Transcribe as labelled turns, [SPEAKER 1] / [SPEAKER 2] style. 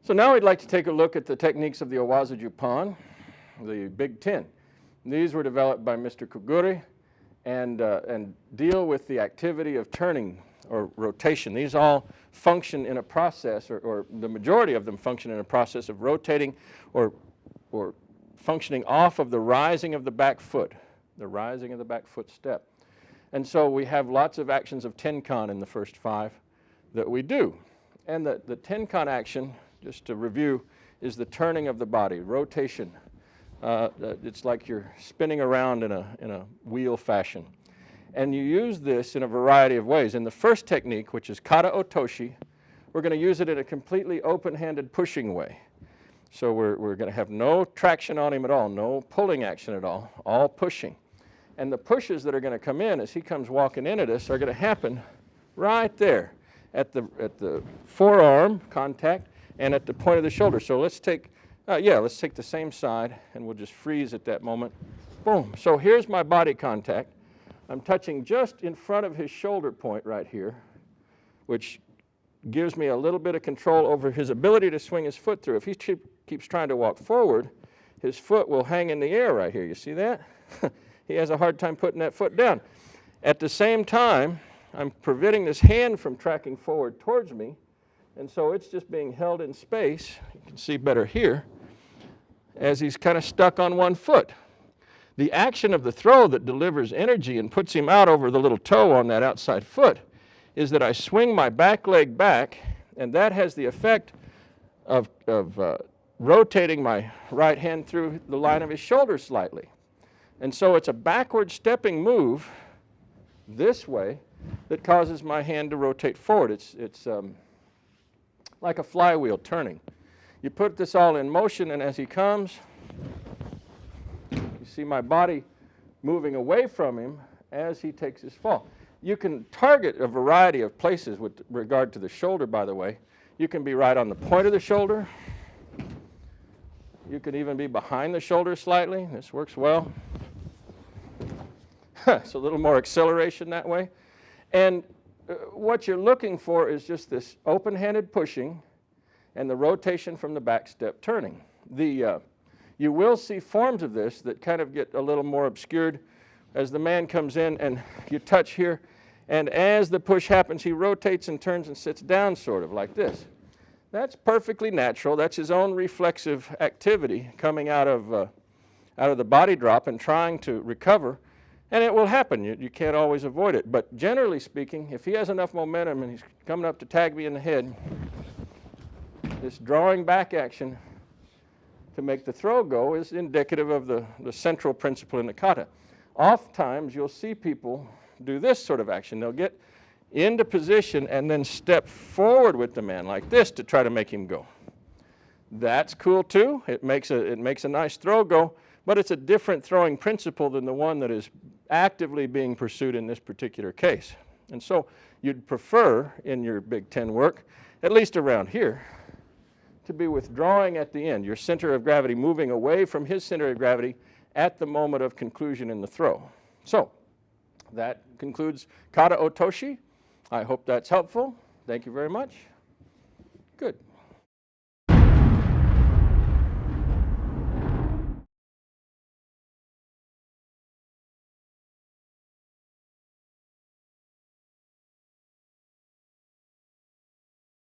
[SPEAKER 1] So now we'd like to take a look at the techniques of the Owaza Ju Pon, the Big 10. These were developed by Mr. Kogure and deal with the activity of turning or rotation. These all function in a process, or the majority of them function in a process of rotating or functioning off of the rising of the back foot, step. And so we have lots of actions of tenkan in the first 5 that we do. And the tenkan action, just to review, is the turning of the body, rotation. It's like you're spinning around in a wheel fashion. And you use this in a variety of ways. In the first technique, which is Kata Otoshi, we're going to use it in a completely open-handed pushing way. So we're going to have no traction on him at all, no pulling action at all pushing. And the pushes that are going to come in as he comes walking in at us are going to happen right there at the forearm contact and at the point of the shoulder. So let's take the same side, and we'll just freeze at that moment. Boom. So here's my body contact. I'm touching just in front of his shoulder point right here, which gives me a little bit of control over his ability to swing his foot through. If he keeps trying to walk forward, his foot will hang in the air right here. You see that? He has a hard time putting that foot down. At the same time, I'm preventing this hand from tracking forward towards me, and so it's just being held in space. You can see better here, as he's kind of stuck on one foot. The action of the throw that delivers energy and puts him out over the little toe on that outside foot is that I swing my back leg back, and that has the effect of rotating my right hand through the line of his shoulder slightly. And so it's a backward stepping move this way that causes my hand to rotate forward. It's like a flywheel turning. You put this all in motion, and as he comes, you see my body moving away from him as he takes his fall. You can target a variety of places with regard to the shoulder, by the way. You can be right on the point of the shoulder. You could even be behind the shoulder slightly. This works well. It's a little more acceleration that way. And what you're looking for is just this open-handed pushing and the rotation from the back step turning. You will see forms of this that kind of get a little more obscured as the man comes in and you touch here, and as the push happens, he rotates and turns and sits down sort of like this. That's perfectly natural. That's his own reflexive activity coming out of the body drop and trying to recover. And it will happen. You can't always avoid it. But generally speaking, if he has enough momentum and he's coming up to tag me in the head, this drawing back action to make the throw go is indicative of the central principle in the kata. Oftentimes, you'll see people do this sort of action. They'll get into position and then step forward with the man like this to try to make him go. That's cool too. It makes a nice throw go, but it's a different throwing principle than the one that is actively being pursued in this particular case. And so you'd prefer in your Big 10 work, at least around here, to be withdrawing at the end, your center of gravity moving away from his center of gravity at the moment of conclusion in the throw. So that concludes Kata Otoshi. I hope that's helpful. Thank you very much. Good.